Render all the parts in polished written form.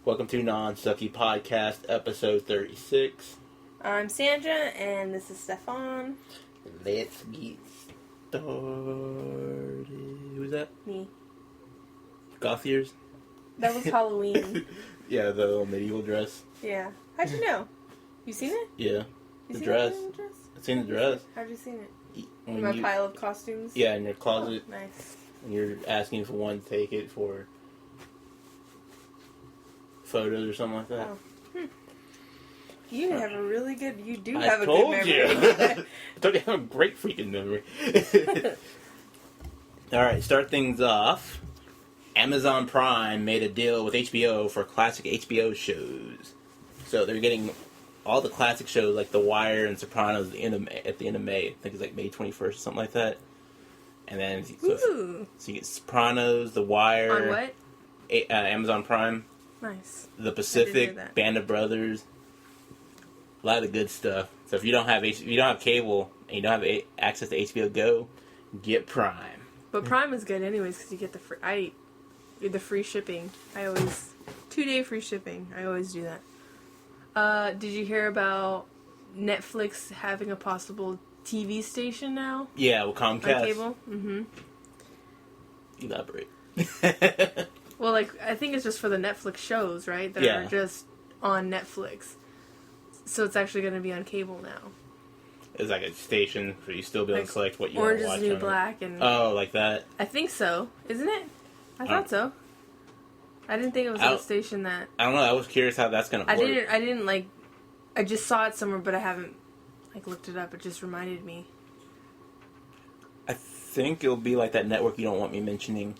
Welcome to Non-Sucky Podcast, episode 36. I'm Sandra, and this is Stefan. Let's get started. Who's that? Me. Goth ears? That was Halloween. Yeah, the little medieval dress. Yeah. How'd you know? You seen it? Yeah. You The seen dress. it in the dress? I've seen the dress. How'd you seen it? When In my you- pile of costumes? Yeah, in your closet. Oh, nice. And you're asking for one to take it for photos or something like that. Oh. You have a really good... You do I have a told good you. memory. I told you I have a great freaking memory. Alright, start things off. Amazon Prime made a deal with HBO for classic HBO shows. So they're getting all the classic shows like The Wire and Sopranos at the end of May. I think it's like May 21st or something like that. And then so you get Sopranos, The Wire. On what? Amazon Prime. Nice. The Pacific, Band of Brothers. A lot of the good stuff. So if you don't have cable and you don't have access to HBO Go, get Prime. But Prime is good anyways because you get the free shipping. 2-day free shipping. I always do that. Did you hear about Netflix having a possible TV station now? Yeah, with Comcast. On cable? Mm-hmm. Elaborate. Well, I think it's just for the Netflix shows, right? That are just on Netflix. So it's actually going to be on cable now. It's like a station for you still be able to select what you want to watch. Orange is the New Black. And oh, like that? I think so. Isn't it? I thought so. I didn't think it was a station that... I don't know. I was curious how that's going to work. I didn't I just saw it somewhere, but I haven't looked it up. It just reminded me. I think it'll be like that network you don't want me mentioning.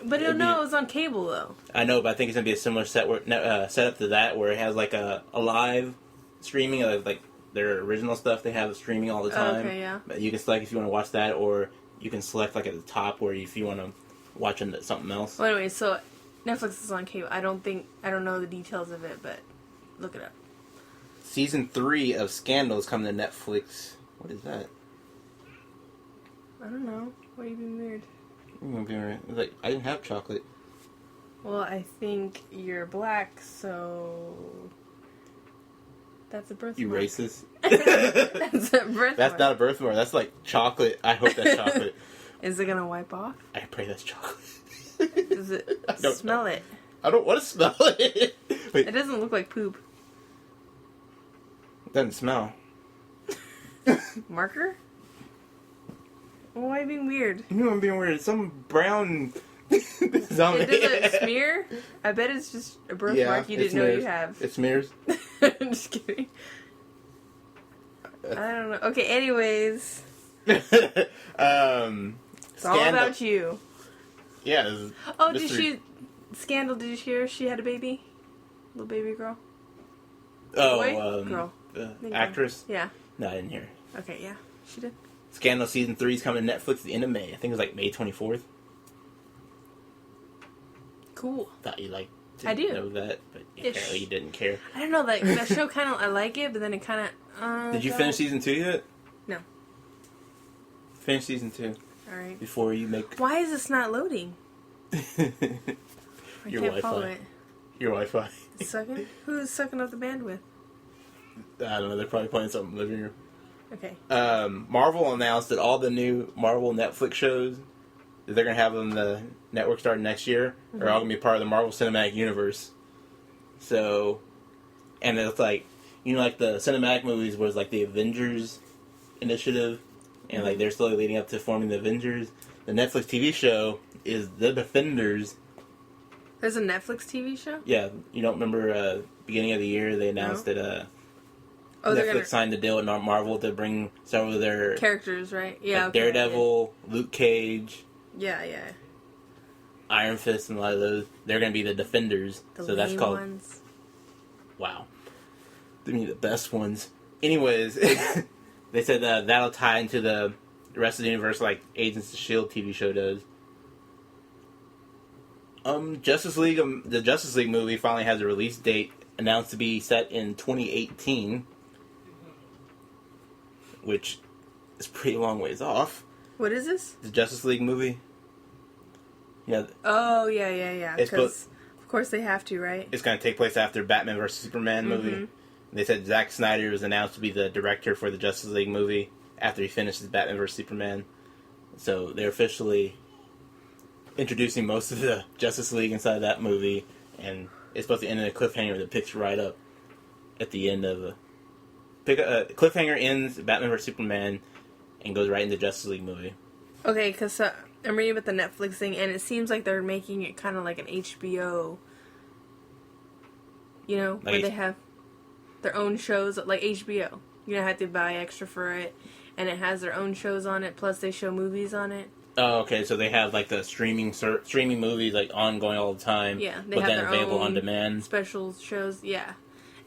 But it was on cable, though. I know, but I think it's going to be a similar setup to that, where it has like a live streaming of like their original stuff they have streaming all the time. Okay, yeah. But you can select if you want to watch that, or you can select like at the top where if you want to watch something else. Well, anyway, so Netflix is on cable. I don't know the details of it, but look it up. Season 3 of Scandal is coming to Netflix. What is that? I don't know. Why are you being weird? Like, I didn't have chocolate. Well, I think you're black, so that's a birthmark. You racist? That's a birthmark. That's not a birthmark. That's like chocolate. I hope that's chocolate. Is it gonna wipe off? I pray that's chocolate. Does it smell it? I don't want to smell it. Wait. It doesn't look like poop. It doesn't smell. Marker? Well, why are you being weird? You know I'm being weird. Some brown... Does it smear? I bet it's just a birthmark you didn't know you have. It smears. I'm just kidding. I don't know. Okay, anyways. It's all about you. Yeah. Scandal, did you hear she had a baby? Little baby girl? Oh, boy? Girl. Actress? Yeah. No, I didn't hear. Okay, yeah. She did. Scandal Season 3 is coming to Netflix at the end of May. I think it was like May 24th. Cool. Thought you didn't know that, but apparently you didn't care. I don't know, that show kind of, I like it, but then it kind of... Did you finish Season 2 yet? No. Finish Season 2. Alright. Before you make... Why is this not loading? I can't follow it. Your Wi-Fi. It's sucking? Who's sucking up the bandwidth? I don't know, they're probably playing something in the living room. Okay. Marvel announced that all the new Marvel Netflix shows that they're going to have on the network starting next year are all going to be part of the Marvel Cinematic Universe. So, and it's like, like the cinematic movies was like the Avengers initiative, and like they're slowly leading up to forming the Avengers. The Netflix TV show is The Defenders. There's a Netflix TV show? Yeah, you don't remember beginning of the year they announced that Netflix signed a deal with Marvel to bring several of their characters, right? Yeah, like Daredevil, Luke Cage. Yeah. Iron Fist and a lot of those, they're going to be the Defenders. So that's called... Ones. Wow. They mean the best ones. Anyways, they said that'll tie into the rest of the universe like Agents of S.H.I.E.L.D. TV show does. Justice League, the Justice League movie finally has a release date announced to be set in 2018, which is pretty long ways off. What is this? The Justice League movie. Yeah. Oh, yeah. Because, of course, they have to, right? It's going to take place after Batman vs. Superman movie. They said Zack Snyder was announced to be the director for the Justice League movie after he finishes Batman vs. Superman. So they're officially introducing most of the Justice League inside that movie, and it's supposed to end in a cliffhanger that picks right up at the end of cliffhanger ends Batman vs. Superman and goes right into Justice League movie. Okay, because I'm reading about the Netflix thing, and it seems like they're making it kind of like an HBO, you know, where they have their own shows, like HBO. You don't have to buy extra for it, and it has their own shows on it, plus they show movies on it. Oh, okay, so they have like the streaming movies like ongoing all the time, yeah, they but have then their available own on demand. Special shows, yeah.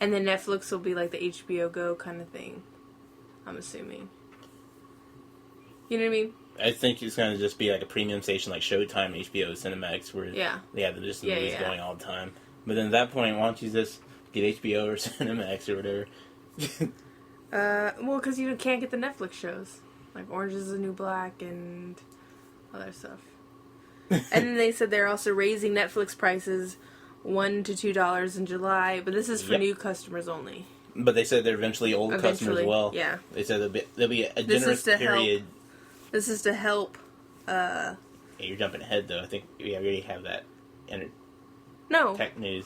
And then Netflix will be like the HBO Go kind of thing, I'm assuming. You know what I mean? I think it's going to just be like a premium station like Showtime, HBO, Cinemax, where they have just the movies going all the time. But then at that point, why don't you just get HBO or Cinemax or whatever? Well, because you can't get the Netflix shows. Like Orange is the New Black and other stuff. And then they said they're also raising Netflix prices $1 to $2 in July, but this is for new customers only. But they said they're eventually old customers as well. Yeah. They said there'll be a generous period. This is to help. Yeah, you're jumping ahead though. I think we already have that in tech news.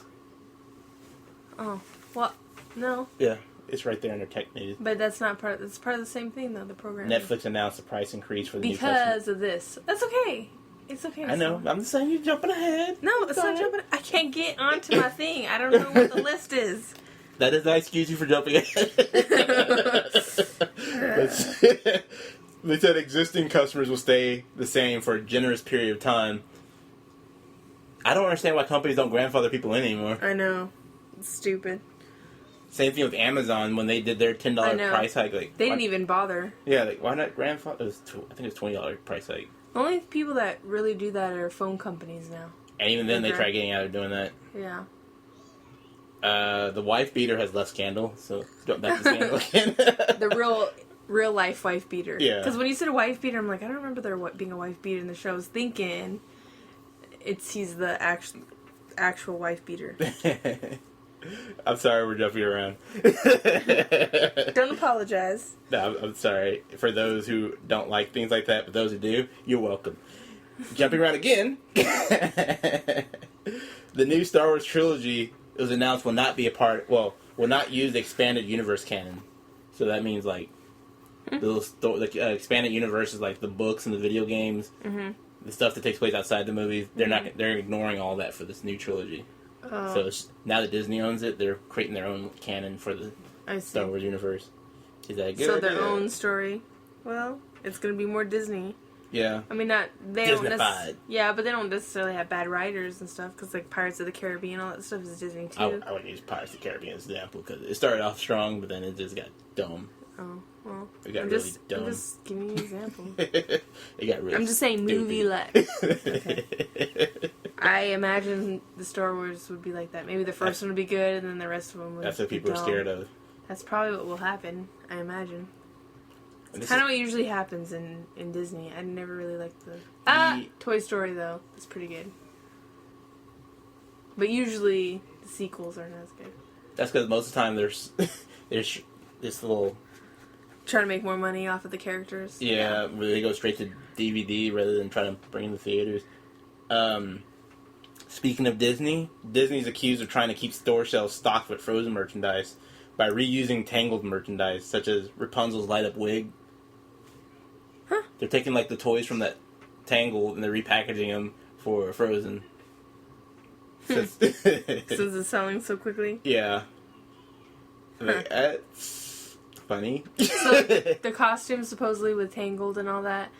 Oh, what? No. Yeah, it's right there under tech news. But that's not part. That's part of the same thing though. The program. Netflix announced a price increase for the new because of this. That's okay. It's okay. I know. I'm just saying you're jumping ahead. No, it's not jumping. I can't get onto my thing. I don't know what the list is. That does not excuse you for jumping ahead. They said existing customers will stay the same for a generous period of time. I don't understand why companies don't grandfather people in anymore. I know. It's stupid. Same thing with Amazon when they did their $10 price hike. Like, they didn't even bother. Yeah, like why not grandfather? I think it was $20 price hike. Only people that really do that are phone companies now. And even then, they try getting out of doing that. Yeah. The wife beater has less scandal, so jump back to scandal again. The real life wife beater. Yeah. Because when you said a wife beater, I'm like, I don't remember there being a wife beater in the show. I was thinking he's the actual wife beater. I'm sorry we're jumping around. Don't apologize. No, I'm sorry. For those who don't like things like that, but those who do, you're welcome. Jumping around again. The new Star Wars trilogy, it was announced, will not use the expanded universe canon. So that means like the expanded universe is like the books and the video games, the stuff that takes place outside the movies. They're ignoring all that for this new trilogy. So now that Disney owns it, they're creating their own canon for the Star Wars universe. Is that good? So their own story. Well, it's going to be more Disney. Yeah. I mean, they Disney-fied. Yeah, but they don't necessarily have bad writers and stuff, because like Pirates of the Caribbean, all that stuff is Disney too. I wouldn't use Pirates of the Caribbean as an example, because it started off strong, but then it just got dumb. Oh, well. It got really dumb. I'm just giving you an example. It got really I'm just saying stupid. movie-like. Okay. I imagine the Star Wars would be like that. Maybe the first one would be good, and then the rest of them would be That's what people are scared of. That's probably what will happen, I imagine. It's kind of what usually happens in Disney. I never really liked the Toy Story, though. It's pretty good. But usually, the sequels aren't as good. That's because most of the time there's this little... Trying to make more money off of the characters. Yeah, where they go straight to DVD rather than trying to bring in the theaters. Speaking of Disney, Disney's accused of trying to keep store shelves stocked with Frozen merchandise by reusing Tangled merchandise, such as Rapunzel's light-up wig. Huh? They're taking, like, the toys from that Tangled and they're repackaging them for Frozen. Since it's selling so quickly? Yeah. That's funny. So, the costumes, supposedly, with Tangled and all that,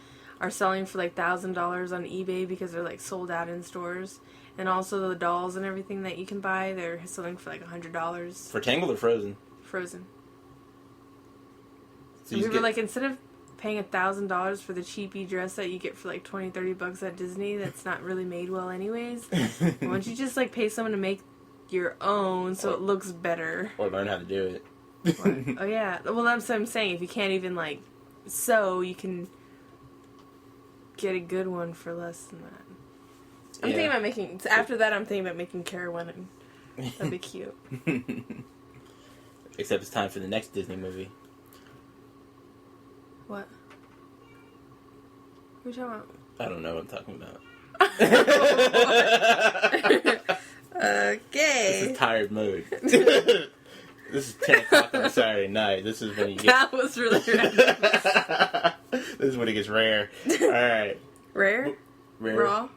are selling for like $1,000 on eBay because they're like sold out in stores. And also the dolls and everything that you can buy, they're selling for like $100. For Tangled or Frozen? Frozen. So And people are like, instead of paying $1,000 for the cheapy dress that you get for like $20-$30 at Disney, that's not really made well anyways. Why don't you just like pay someone to make your own so it looks better? Or learn how to do it. Oh yeah. Well, that's what I'm saying. If you can't even like sew, you can get a good one for less than that. I'm thinking about making. After that, I'm thinking about making Kara one. That'd be cute. Except it's time for the next Disney movie. What? What are you talking I don't know what I'm talking about. Okay. This is tired mode. This is 10 o'clock on a Saturday night. This is when you get... That was really random. This is when it gets rare. Alright. Rare? Raw?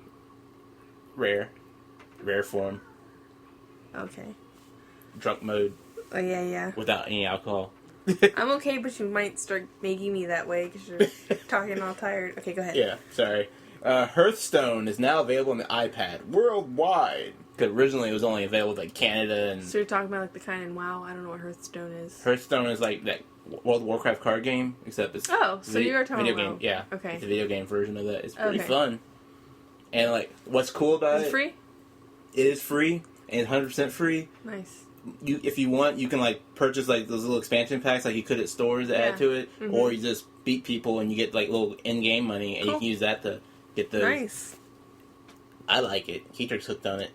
Rare. Rare form. Okay. Drunk mode. Oh, yeah. Without any alcohol. I'm okay, but you might start making me that way because you're talking all tired. Okay, go ahead. Yeah, sorry. Hearthstone is now available on the iPad worldwide. Because originally it was only available in Canada and... So you're talking about like the kind in WoW? I don't know what Hearthstone is. Hearthstone is like that World of Warcraft card game, except it's... Oh, so you are talking video about... game. Yeah. Okay. It's a video game version of that. It's pretty Okay. fun. And like, what's cool about Is it free? It is free, and 100% free. Nice. If you want, you can like purchase like those little expansion packs like you could at stores to add to it, or you just beat people and you get like little in-game money, and you can use that to get those. Nice. I like it. Keatrick's hooked on it.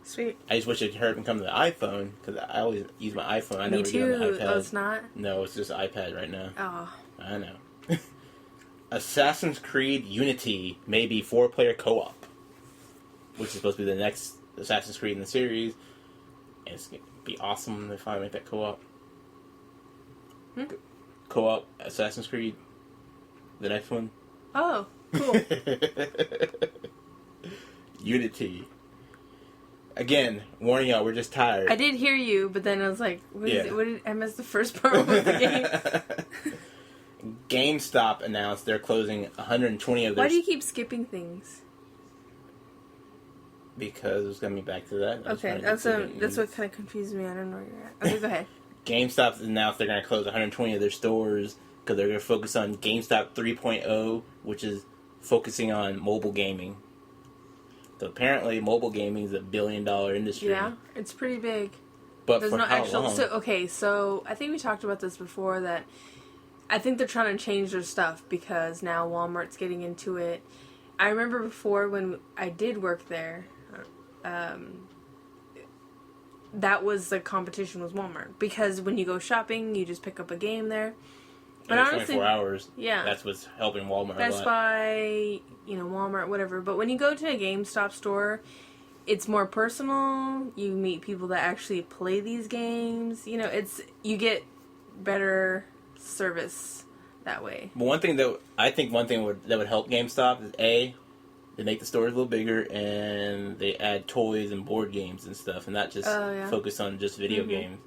Sweet. I just wish it would come to the iPhone, because I always use my iPhone. I Me never too. do it on the iPad. Oh, it's not? No, it's just iPad right now. Oh. I know. Assassin's Creed Unity may be 4-player co-op, which is supposed to be the next Assassin's Creed in the series. And it's going to be awesome if I make that co-op. Co-op Assassin's Creed. The next one. Oh, cool. Unity. Again, warning y'all, we're just tired. I did hear you, but then I was like, what is it? What did I missed the first part of the game? GameStop announced they're closing 120 of their... Why do you keep skipping things? Because it's going to be back to that. Okay, that's what kind of confused me. I don't know where you're at. Okay, go ahead. GameStop announced they're going to close 120 of their stores because they're going to focus on GameStop 3.0, which is focusing on mobile gaming. So apparently, mobile gaming is a $1 billion industry. Yeah, it's pretty big. But there's for no how actual. long? So I think we talked about this before that I think they're trying to change their stuff because now Walmart's getting into it. I remember before when I did work there, that was the competition was Walmart because when you go shopping, you just pick up a game there. But Every honestly, 24 hours. Yeah, that's what's helping Walmart. Best Buy, Walmart, whatever. But when you go to a GameStop store, it's more personal. You meet people that actually play these games. You get better service that way. But one thing that would help GameStop is they make the stores a little bigger and they add toys and board games and stuff, and not just focus on just video games.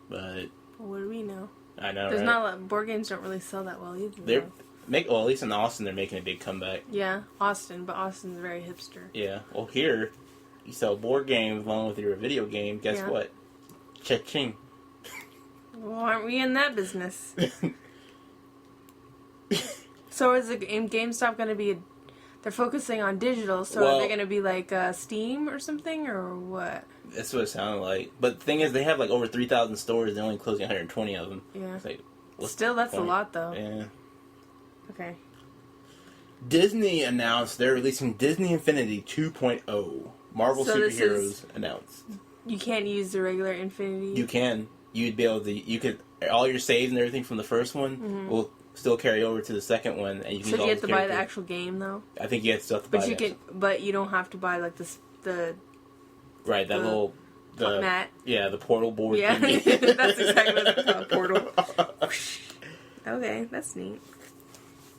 But what do we know? I know. There's right? not a lot. Board games don't really sell that well either. At least in Austin, they're making a big comeback. Yeah, Austin, but Austin's very hipster. Yeah. Well, here you sell board games along with your video game. Guess what? Cha-ching. Well, aren't we in that business? So is the GameStop going to be? They're focusing on digital, so are they going to be like Steam or something, or what? That's what it sounded like. But the thing is, they have like over 3,000 stores. They're only closing 120 of them. Yeah. It's like, still, that's a lot, though. Yeah. Okay. Disney announced they're releasing Disney Infinity 2.0. Marvel superheroes announced. You can't use the regular Infinity? You can. You'd be able to... all your saves and everything from the first one will still carry over to the second one. And you can so do you have to buy the actual game, though? I think you still have to buy it. But you don't have to buy, like, the right, that little... The mat. Yeah, the portal board. Yeah, that's exactly what it's called, portal. Okay, that's neat.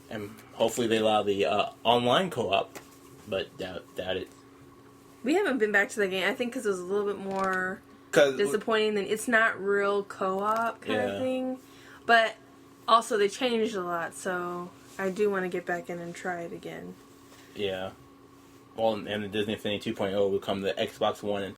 And hopefully they allow the online co-op, but doubt it. We haven't been back to the game, I think, because it was a little bit more disappointing than... It's not real co-op kind of thing. But also, they changed a lot, so... I do want to get back in and try it again. Yeah. Well, and the Disney Infinity 2.0 will come the Xbox One and